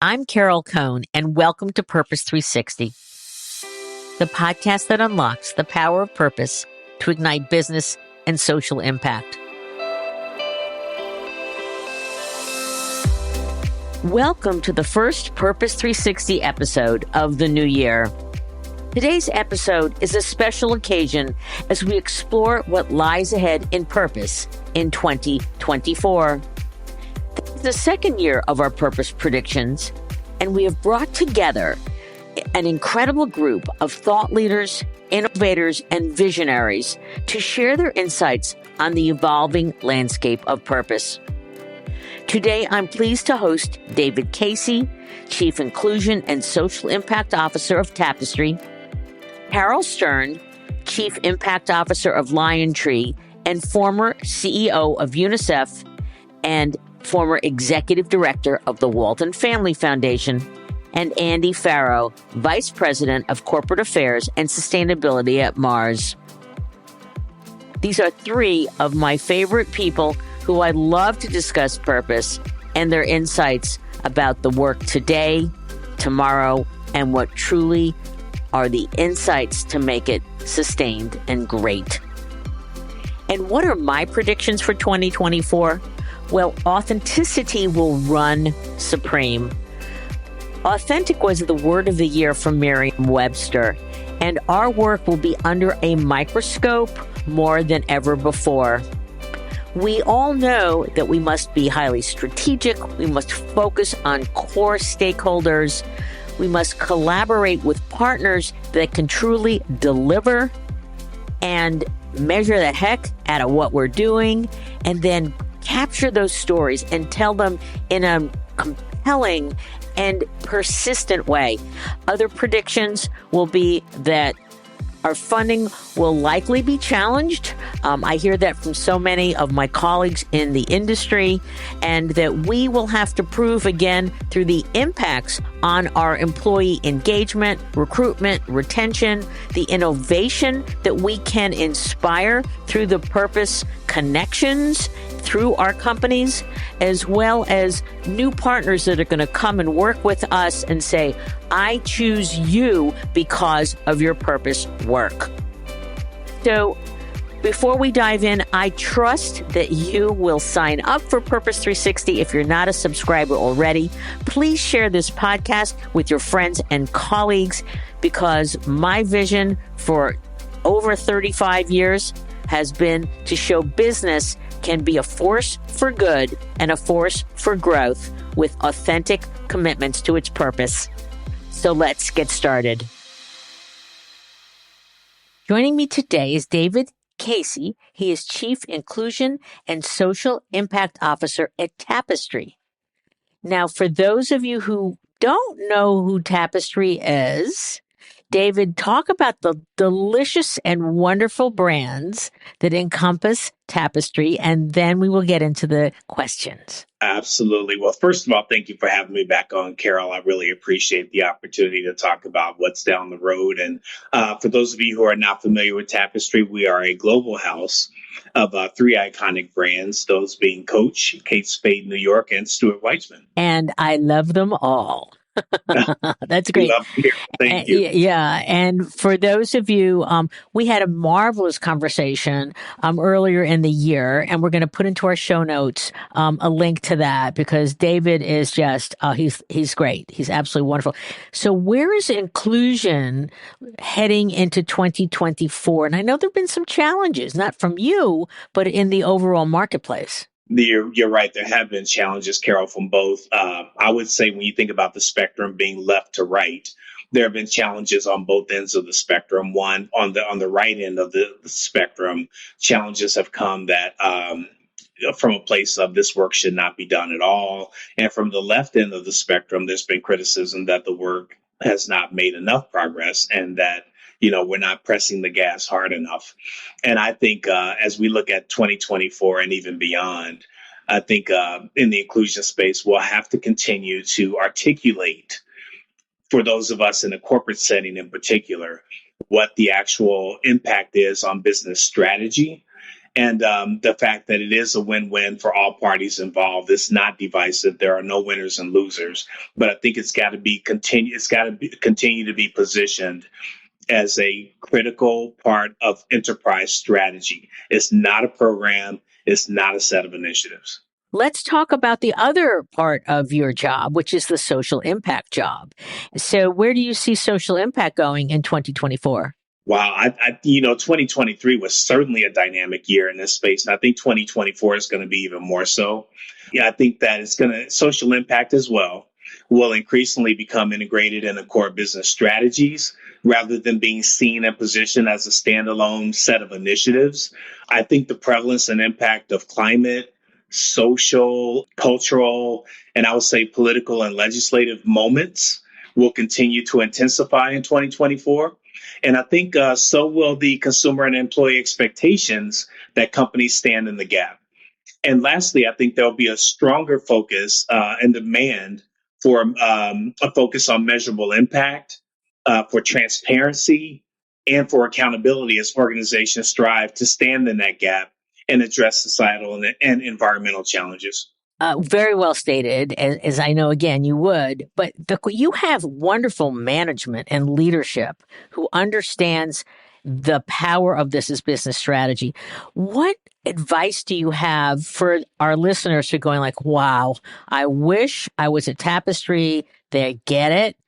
I'm Caryl Stern, and welcome to Purpose 360, the podcast that unlocks the power of purpose to ignite business and social impact. Welcome to the first Purpose 360 episode of the new year. Today's episode is a special occasion as we explore what lies ahead in purpose in 2024. This is the second year of our purpose predictions, and we have brought together an incredible group of thought leaders, innovators, and visionaries to share their insights on the evolving landscape of purpose. Today, I'm pleased to host David Casey, Chief Inclusion and Social Impact Officer of Tapestry, Caryl Stern, Chief Impact Officer of LionTree and former CEO of UNICEF and former Executive Director of the Walton Family Foundation, and Andy Pharoah, Vice President of Corporate Affairs and Sustainability at Mars. These are three of my favorite people who I love to discuss purpose and their insights about the work today, tomorrow, and what truly are the insights to make it sustained and great. And what are my predictions for 2024? Well, authenticity will run supreme. Authentic was the word of the year from Merriam-Webster, and our work will be under a microscope more than ever before. We all know that we must be highly strategic. We must focus on core stakeholders. We must collaborate with partners that can truly deliver and measure the heck out of what we're doing, and then capture those stories and tell them in a compelling and persistent way. Other predictions will be that our funding will likely be challenged. I hear that from so many of my colleagues in the industry, and that we will have to prove again through the impacts on our employee engagement, recruitment, retention, the innovation that we can inspire through the purpose connections through our companies, as well as new partners that are going to come and work with us and say, I choose you because of your purpose work. So before we dive in, I trust that you will sign up for Purpose 360 if you're not a subscriber already. Please share this podcast with your friends and colleagues, because my vision for over 35 years has been to show business can be a force for good and a force for growth with authentic commitments to its purpose. So let's get started. Joining me today is David Casey. He is Chief Inclusion and Social Impact Officer at Tapestry. Now, for those of you who don't know who Tapestry is, David, talk about the delicious and wonderful brands that encompass Tapestry, and then we will get into the questions. Absolutely. Well, first of all, thank you for having me back on, Caryl. I really appreciate the opportunity to talk about what's down the road. And for those of you who are not familiar with Tapestry, we are a global house of three iconic brands, those being Coach, Kate Spade New York, and Stuart Weitzman. And I love them all. That's great. Thank you. Yeah. And for those of you, we had a marvelous conversation earlier in the year, and we're going to put into our show notes a link to that, because David is just, he's great. He's absolutely wonderful. So where is inclusion heading into 2024? And I know there have been some challenges, not from you, but in the overall marketplace. You're right. There have been challenges, Caryl, from both. I would say when you think about the spectrum being left to right, there have been challenges on both ends of the spectrum. One, on the right end of the spectrum, challenges have come that from a place of this work should not be done at all. And from the left end of the spectrum, there's been criticism that the work has not made enough progress and that we're not pressing the gas hard enough. And I think as we look at 2024 and even beyond, I think in the inclusion space, we'll have to continue to articulate for those of us in the corporate setting in particular, what the actual impact is on business strategy And the fact that it is a win-win for all parties involved. It's not divisive. There are no winners and losers. But I think it's got to be continue. It's got to be, continue to be positioned as a critical part of enterprise strategy. It's not a program. It's not a set of initiatives. Let's talk about the other part of your job, which is the social impact job. So where do you see social impact going in 2024? Wow, 2023 was certainly a dynamic year in this space, and I think 2024 is going to be even more so. Yeah, I think that social impact as well will increasingly become integrated into core business strategies rather than being seen and positioned as a standalone set of initiatives. I think the prevalence and impact of climate, social, cultural, and I would say political and legislative moments will continue to intensify in 2024. And I think so will the consumer and employee expectations that companies stand in the gap. And lastly, I think there'll be a stronger focus and demand for a focus on measurable impact, for transparency, and for accountability as organizations strive to stand in that gap and address societal and environmental challenges. Very well stated, as I know, again, you would. But you have wonderful management and leadership who understands the power of this as business strategy. What advice do you have for our listeners who are going like, wow, I wish I was at Tapestry. They get it.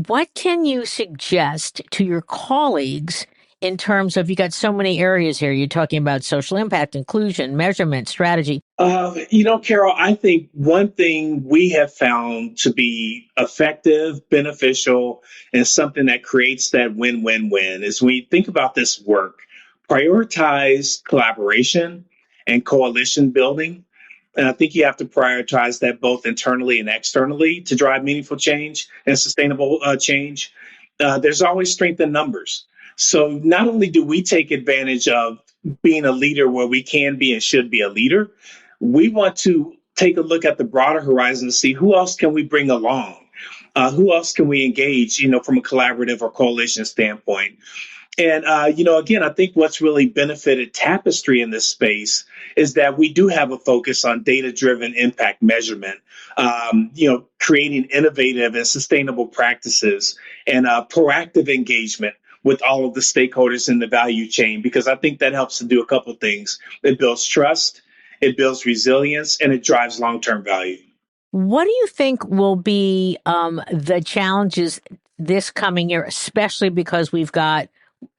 What can you suggest to your colleagues in terms of, you got so many areas here. You're talking about social impact, inclusion, measurement, strategy. Caryl, I think one thing we have found to be effective, beneficial, and something that creates that win-win-win is when you think about this work, prioritize collaboration and coalition building. And I think you have to prioritize that both internally and externally to drive meaningful change and sustainable change. There's always strength in numbers. So not only do we take advantage of being a leader where we can be and should be a leader, we want to take a look at the broader horizon to see who else can we bring along? Who else can we engage, from a collaborative or coalition standpoint? And, again, I think what's really benefited Tapestry in this space is that we do have a focus on data-driven impact measurement, creating innovative and sustainable practices and proactive engagement with all of the stakeholders in the value chain, because I think that helps to do a couple of things. It builds trust, it builds resilience, and it drives long-term value. What do you think will be the challenges this coming year, especially because we've got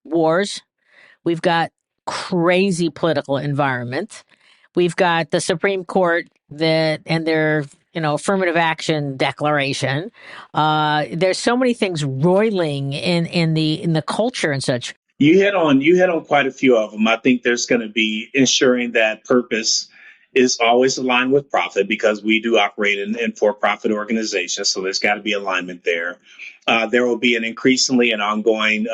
wars, we've got crazy political environment, we've got the Supreme Court and their affirmative action declaration. There's so many things roiling in the culture and such. You hit on quite a few of them. I think there's going to be ensuring that purpose is always aligned with profit, because we do operate in for-profit organizations. So there's got to be alignment there. There will be an increasingly and ongoing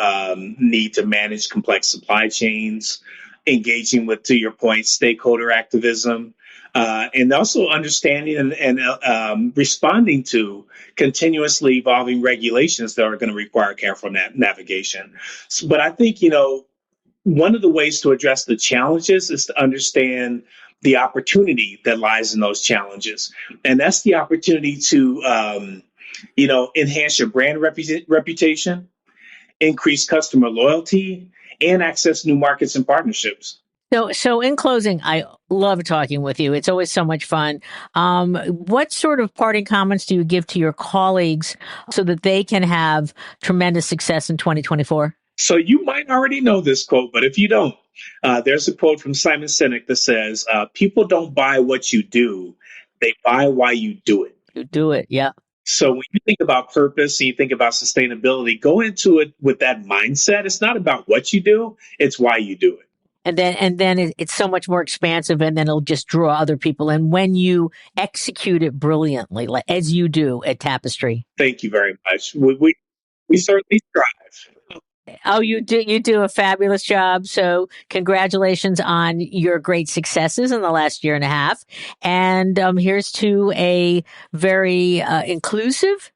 need to manage complex supply chains, engaging with, to your point, stakeholder activism, and also understanding and responding to continuously evolving regulations that are going to require careful navigation. But I think, one of the ways to address the challenges is to understand the opportunity that lies in those challenges. And that's the opportunity to, enhance your brand reputation, increase customer loyalty, and access new markets and partnerships. So in closing, I love talking with you. It's always so much fun. What sort of parting comments do you give to your colleagues so that they can have tremendous success in 2024? So you might already know this quote, but if you don't, there's a quote from Simon Sinek that says, people don't buy what you do, they buy why you do it. You do it, yeah. So when you think about purpose and you think about sustainability, go into it with that mindset. It's not about what you do, it's why you do it. And then it's so much more expansive, and then it'll just draw other people. And when you execute it brilliantly, like as you do at Tapestry. Thank you very much. We certainly strive. Oh, you do a fabulous job. So congratulations on your great successes in the last year and a half. And here's to a very inclusive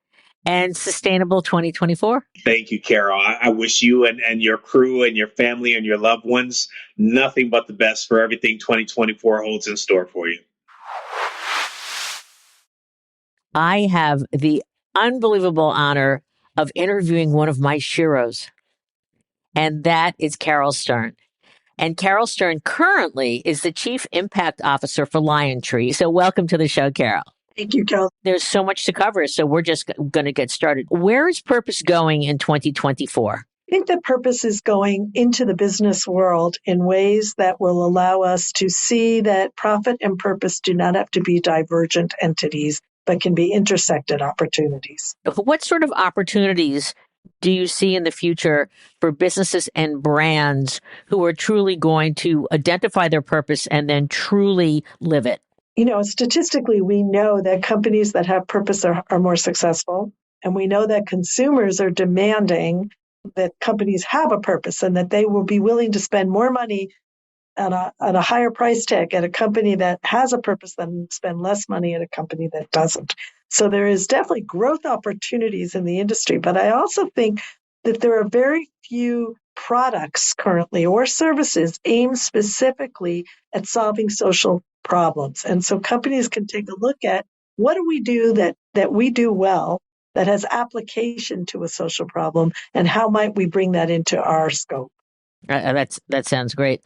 and sustainable 2024. Thank you, Caryl. I wish you and your crew and your family and your loved ones nothing but the best for everything 2024 holds in store for you. I have the unbelievable honor of interviewing one of my sheroes, and that is Caryl Stern. And Caryl Stern currently is the Chief Impact Officer for LionTree. So welcome to the show, Caryl. Thank you, Carol. There's so much to cover, so we're just going to get started. Where is purpose going in 2024? I think that purpose is going into the business world in ways that will allow us to see that profit and purpose do not have to be divergent entities, but can be intersected opportunities. What sort of opportunities do you see in the future for businesses and brands who are truly going to identify their purpose and then truly live it? You know, statistically, we know that companies that have purpose are more successful. And we know that consumers are demanding that companies have a purpose and that they will be willing to spend more money at a higher price tag at a company that has a purpose than spend less money at a company that doesn't. So there is definitely growth opportunities in the industry. But I also think that there are very few products currently or services aimed specifically at solving social problems. And so companies can take a look at what do we do that we do well that has application to a social problem, and how might we bring that into our scope? That sounds great.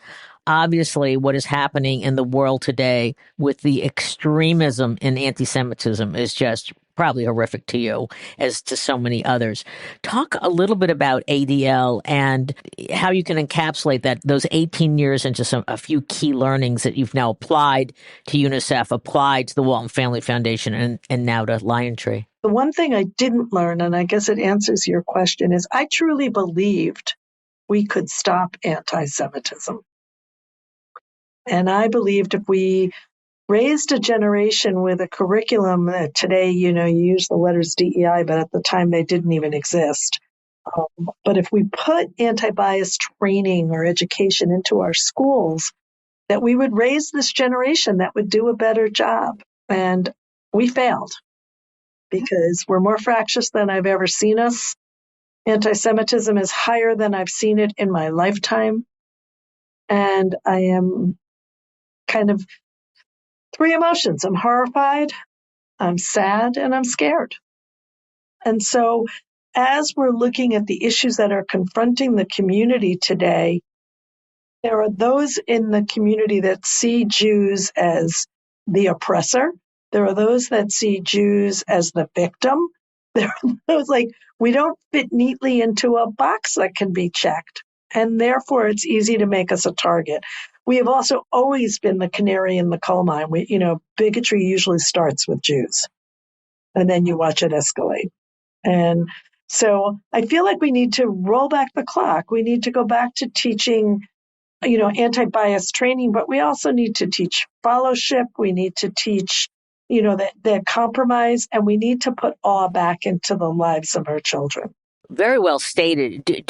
Obviously, what is happening in the world today with the extremism in anti-Semitism is just probably horrific to you, as to so many others. Talk a little bit about ADL and how you can encapsulate those 18 years into a few key learnings that you've now applied to UNICEF, applied to the Walton Family Foundation, and now to LionTree. The one thing I didn't learn, and I guess it answers your question, is I truly believed we could stop anti-Semitism. And I believed if we raised a generation with a curriculum that today, you use the letters DEI, but at the time they didn't even exist. But if we put anti-bias training or education into our schools, that we would raise this generation that would do a better job. And we failed because we're more fractious than I've ever seen us. Anti-Semitism is higher than I've seen it in my lifetime. And I am kind of three emotions. I'm horrified, I'm sad, and I'm scared. And so as we're looking at the issues that are confronting the community today, there are those in the community that see Jews as the oppressor. There are those that see Jews as the victim. There are those we don't fit neatly into a box that can be checked. And therefore, it's easy to make us a target. We have also always been the canary in the coal mine. Bigotry usually starts with Jews, and then you watch it escalate. And so I feel like we need to roll back the clock. We need to go back to teaching, anti-bias training, but we also need to teach fellowship. We need to teach, that compromise, and we need to put awe back into the lives of our children. Very well stated.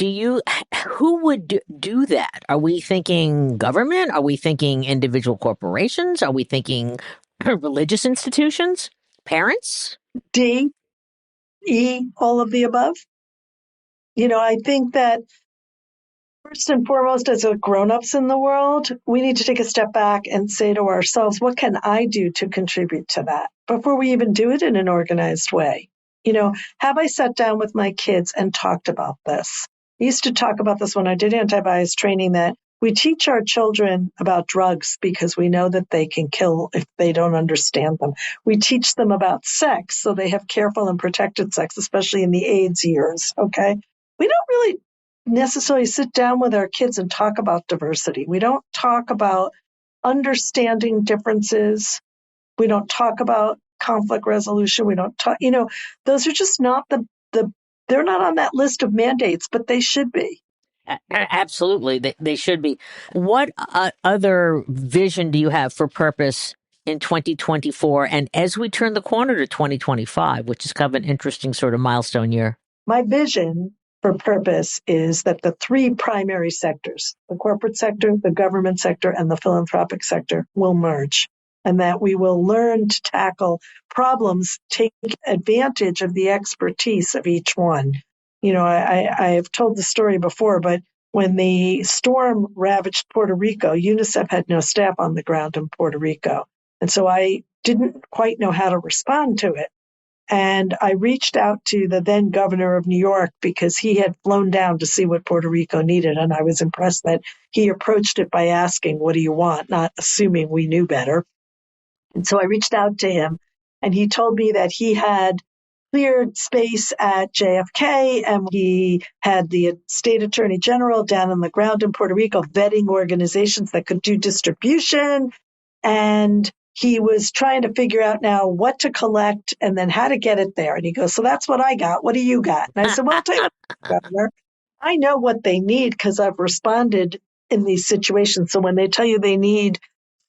Who would do that? Are we thinking government? Are we thinking individual corporations? Are we thinking religious institutions? Parents? D, E, all of the above. I think that first and foremost, as grown-ups in the world, we need to take a step back and say to ourselves, what can I do to contribute to that before we even do it in an organized way? Have I sat down with my kids and talked about this? I used to talk about this when I did anti-bias training, that we teach our children about drugs because we know that they can kill if they don't understand them. We teach them about sex so they have careful and protected sex, especially in the AIDS years, okay? We don't really necessarily sit down with our kids and talk about diversity. We don't talk about understanding differences. We don't talk about conflict resolution. We don't talk, those are just not they're not on that list of mandates, but they should be. Absolutely. They should be. What other vision do you have for purpose in 2024? And as we turn the corner to 2025, which is kind of an interesting sort of milestone year. My vision for purpose is that the three primary sectors, the corporate sector, the government sector, and the philanthropic sector, will merge. and that we will learn to tackle problems, take advantage of the expertise of each one. I've told the story before, but when the storm ravaged Puerto Rico, UNICEF had no staff on the ground in Puerto Rico. And so I didn't quite know how to respond to it. And I reached out to the then governor of New York because he had flown down to see what Puerto Rico needed. And I was impressed that he approached it by asking, what do you want? Not assuming we knew better. And so I reached out to him, and he told me that he had cleared space at JFK, and he had the state attorney general down on the ground in Puerto Rico vetting organizations that could do distribution. And he was trying to figure out now what to collect and then how to get it there. And he goes, so that's what I got. What do you got? And I said, well, I'll tell you what, Governor, I know what they need because I've responded in these situations. So when they tell you they need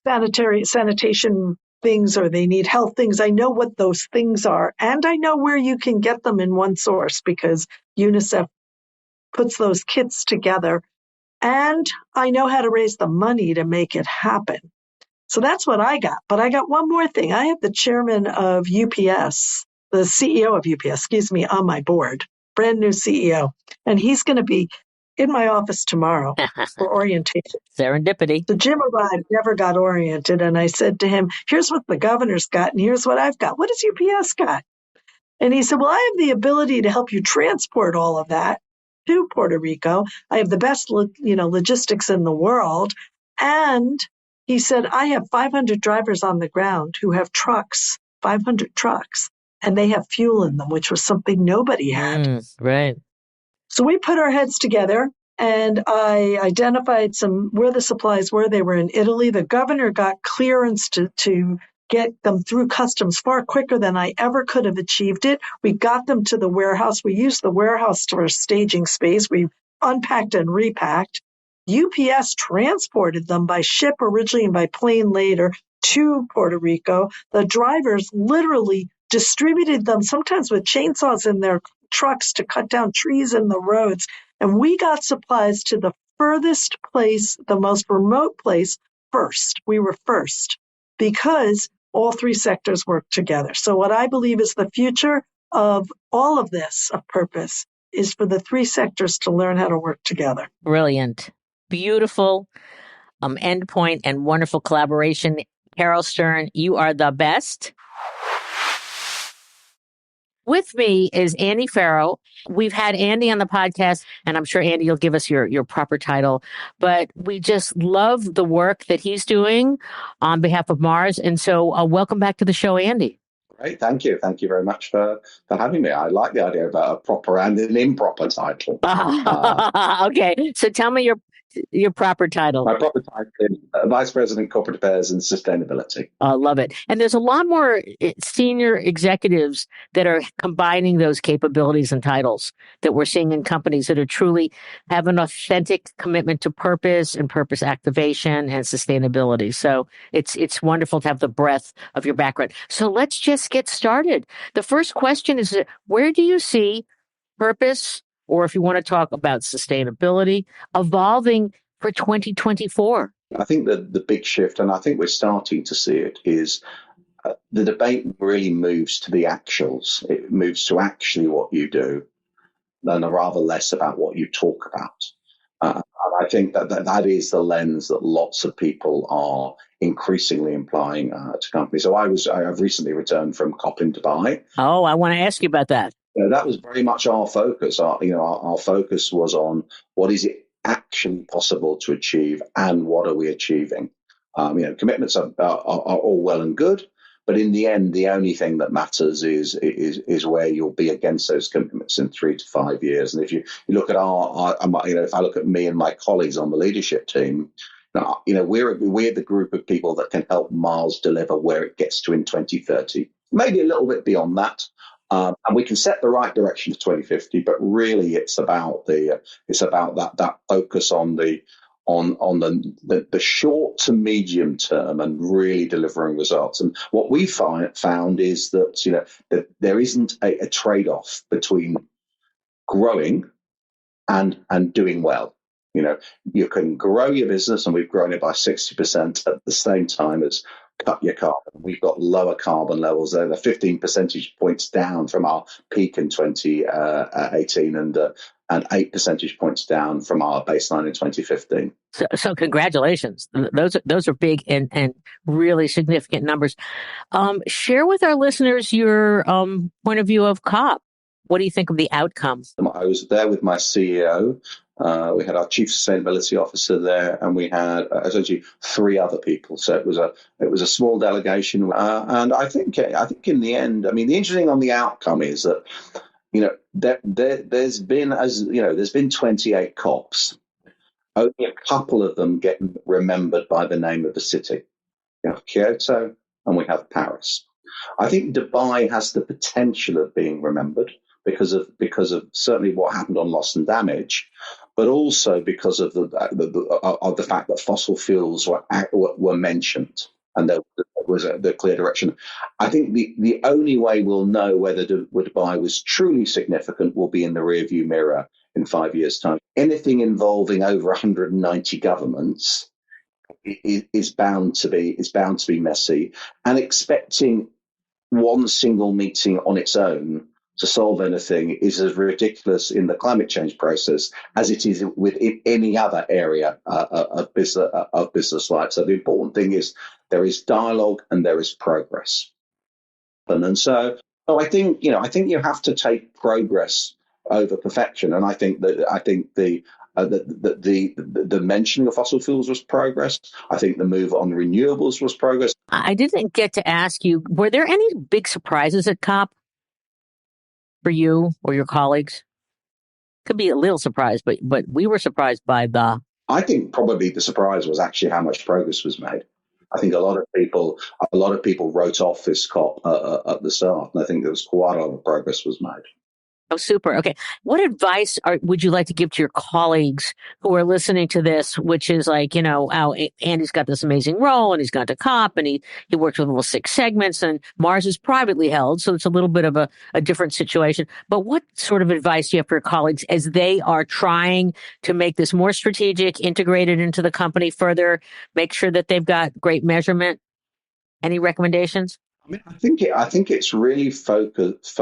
sanitation things or they need health things, I know what those things are. And I know where you can get them in one source because UNICEF puts those kits together. And I know how to raise the money to make it happen. So that's what I got. But I got one more thing. I have the chairman of UPS, the CEO of UPS, on my board, brand new CEO. And he's going to be in my office tomorrow for orientation. Serendipity. So Jim arrived, never got oriented. And I said to him, here's what the governor's got and here's what I've got. What does UPS got? And he said, well, I have the ability to help you transport all of that to Puerto Rico. I have the best, logistics in the world. And he said, I have 500 drivers on the ground who have trucks, 500 trucks, and they have fuel in them, which was something nobody had. Right. So we put our heads together and I identified where the supplies were. They were in Italy. The governor got clearance to get them through customs far quicker than I ever could have achieved it. We got them to the warehouse. We used the warehouse for staging space. We unpacked and repacked. UPS transported them by ship originally and by plane later to Puerto Rico. The drivers literally distributed them, sometimes with chainsaws in their trucks to cut down trees in the roads. And we got supplies to the furthest place, the most remote place first. We were first because all three sectors work together. So what I believe is the future of all of this, of purpose, is for the three sectors to learn how to work together. Brilliant. Beautiful endpoint and wonderful collaboration. Caryl Stern, you are the best. With me is Andy Pharoah. We've had Andy on the podcast, and I'm sure, Andy, you'll give us your proper title. But we just love the work that he's doing on behalf of Mars. And so welcome back to the show, Andy. Great. Thank you. Thank you very much for having me. I like the idea about a proper and an improper title. Okay. So tell me your proper title. My proper title is Vice President Corporate Affairs and Sustainability. I love it. And there's a lot more senior executives that are combining those capabilities and titles that we're seeing in companies that are truly have an authentic commitment to purpose and purpose activation and sustainability. So it's wonderful to have the breadth of your background. So let's just get started. The first question is, where do you see purpose, or if you want to talk about sustainability, evolving for 2024? I think that the big shift, and I think we're starting to see it, is the debate really moves to the actuals. It moves to actually what you do, and rather less about what you talk about. And I think that is the lens that lots of people are increasingly applying to companies. So I've recently returned from COP in Dubai. Oh, I want to ask you about that. That was very much our focus. Our focus was on what is it actually possible to achieve and what are we achieving. Commitments are all well and good, but in the end, the only thing that matters is where you'll be against those commitments in 3 to 5 years. And if you look at if I look at me and my colleagues on the leadership team, we're the group of people that can help Mars deliver where it gets to in 2030, maybe a little bit beyond that. And we can set the right direction to 2050, but really it's about that focus on the short to medium term and really delivering results. And what we found is that that there isn't a trade-off between growing and doing well. You can grow your business, and we've grown it by 60% at the same time as cut your carbon. We've got lower carbon levels. They're 15 percentage points down from our peak in 2018 and 8 percentage points down from our baseline in 2015. So congratulations. Those are big and really significant numbers. Share with our listeners your point of view of COP. What do you think of the outcomes? I was there with my CEO. We had our chief sustainability officer there, and we had essentially 3 other people. So it was a small delegation, and I think in the end, I mean, the interesting on the outcome is that there's been 28 COPs. Only a couple of them get remembered by the name of the city. We have Kyoto and we have Paris. I think Dubai has the potential of being remembered because of certainly what happened on loss and damage, but also because of the fact that fossil fuels were mentioned and there was the clear direction. I think the only way we'll know whether Dubai was truly significant will be in the rearview mirror in 5 years' time. Anything involving over 190 governments is bound to be messy, and expecting one single meeting on its own to solve anything is as ridiculous in the climate change process as it is within any other area of business life. So the important thing is there is dialogue and there is progress. And so I think you have to take progress over perfection. And I think the mentioning of fossil fuels was progress. I think the move on renewables was progress. I didn't get to ask you, were there any big surprises at COP for you or your colleagues? Could be a little surprise, but we were surprised by I think probably the surprise was actually how much progress was made. I think a lot of people wrote off this COP at the start, and I think there was quite a lot of progress was made. Oh, super. Okay. What advice would you like to give to your colleagues who are listening to this, which is like, Andy's got this amazing role and he's gone to COP and he worked with almost 6 segments, and Mars is privately held. So it's a little bit of a different situation. But what sort of advice do you have for your colleagues as they are trying to make this more strategic, integrated into the company further, make sure that they've got great measurement? Any recommendations? I mean, I think it's really focus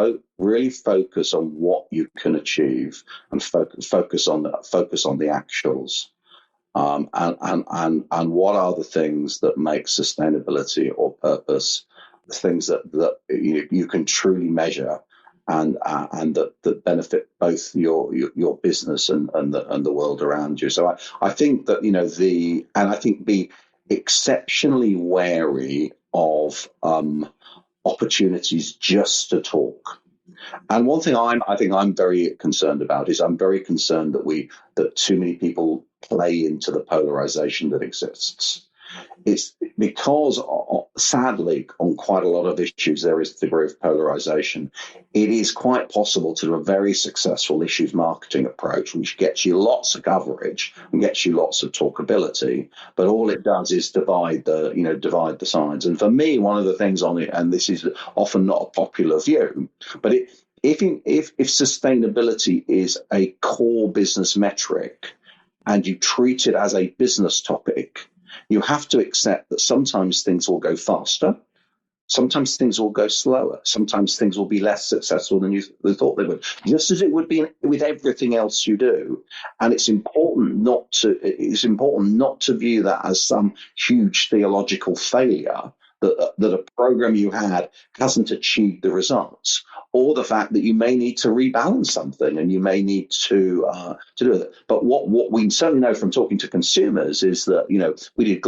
on what you can achieve and focus on the actuals, and what are the things that make sustainability or purpose, the things that you can truly measure and that benefit both your business and the world around you. So I think that be exceptionally wary of opportunities just to talk. And one thing I'm very concerned about is I'm very concerned that too many people play into the polarization that exists. It's because, sadly, on quite a lot of issues, there is a degree of polarization. It is quite possible to do a very successful issues marketing approach, which gets you lots of coverage and gets you lots of talkability. But all it does is divide the sides. And for me, one of the things on it, and this is often not a popular view, but if sustainability is a core business metric and you treat it as a business topic, you have to accept that sometimes things will go faster, sometimes things will go slower, sometimes things will be less successful than you thought they would, just as it would be with everything else you do. And it's important not to view that as some huge theological failure, that a program you had hasn't achieved the results, or the fact that you may need to rebalance something and you may need to do it. But what we certainly know from talking to consumers is that, we did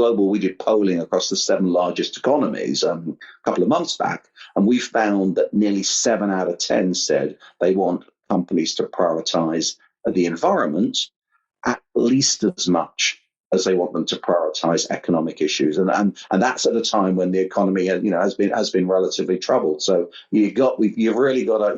polling across the 7 largest economies a couple of months back, and we found that nearly 7 out of 10 said they want companies to prioritize the environment at least as much as they want them to prioritize economic issues, and that's at a time when the economy has been relatively troubled. So you've really got to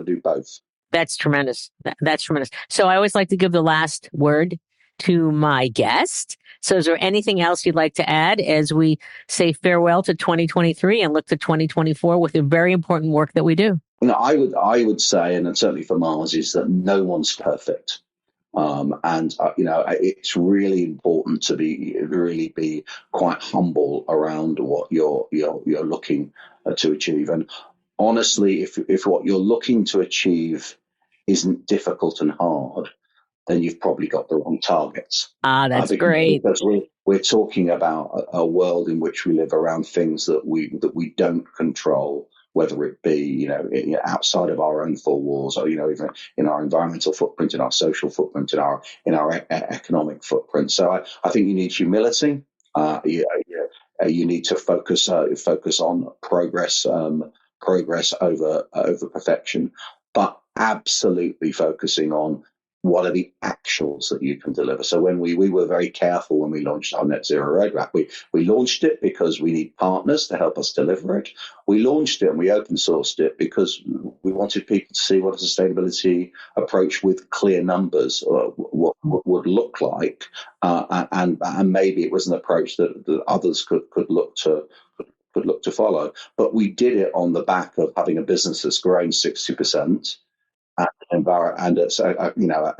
do both. That's tremendous. That's tremendous. So I always like to give the last word to my guest. So is there anything else you'd like to add as we say farewell to 2023 and look to 2024 with the very important work that we do? I would say, and certainly for Mars, is that no one's perfect. It's really important to be quite humble around what you're looking to achieve. And honestly, if what you're looking to achieve isn't difficult and hard, then you've probably got the wrong targets. That's great. Because we're talking about a world in which we live around things that we don't control, whether it be outside of our own four walls, or even in our environmental footprint, in our social footprint, in our economic footprint. So I think you need humility. You need to focus on progress over perfection, but absolutely focusing on what are the actuals that you can deliver. So when we were very careful when we launched our net zero roadmap, we launched it because we need partners to help us deliver it. We launched it and we open sourced it because we wanted people to see what a sustainability approach with clear numbers what would look like, and maybe it was an approach that others could look to follow. But we did it on the back of having a business that's growing 60%. And a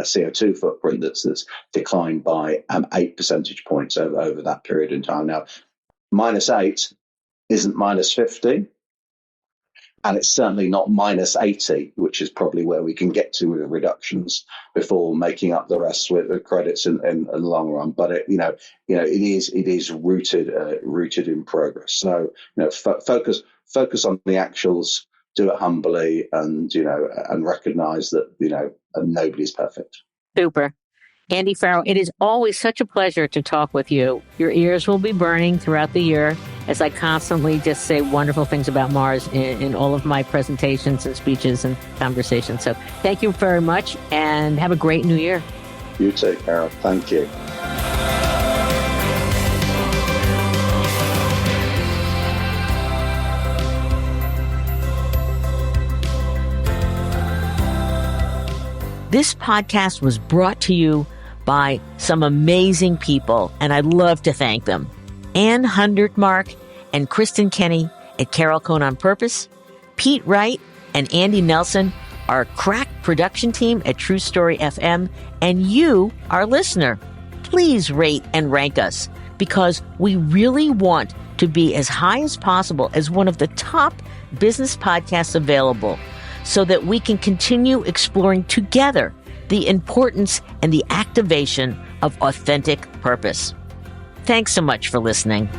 CO2 footprint that's declined by 8 percentage points over that period in time. Now, -8 isn't -50, and it's certainly not -80, which is probably where we can get to with reductions before making up the rest with the credits in the long run. But it is rooted in progress. So focus on the actuals. Do it humbly, and recognize that nobody's perfect. Super. Andy Pharoah, it is always such a pleasure to talk with you. Your ears will be burning throughout the year as I constantly just say wonderful things about Mars in all of my presentations and speeches and conversations. So thank you very much, and have a great new year. You too, Caryl. Thank you. This podcast was brought to you by some amazing people, and I'd love to thank them. Ann Hundertmark and Kristen Kenny at Carol Cohn on Purpose, Pete Wright and Andy Nelson, our crack production team at True Story FM, and you, our listener. Please rate and rank us, because we really want to be as high as possible as one of the top business podcasts available, so that we can continue exploring together the importance and the activation of authentic purpose. Thanks so much for listening.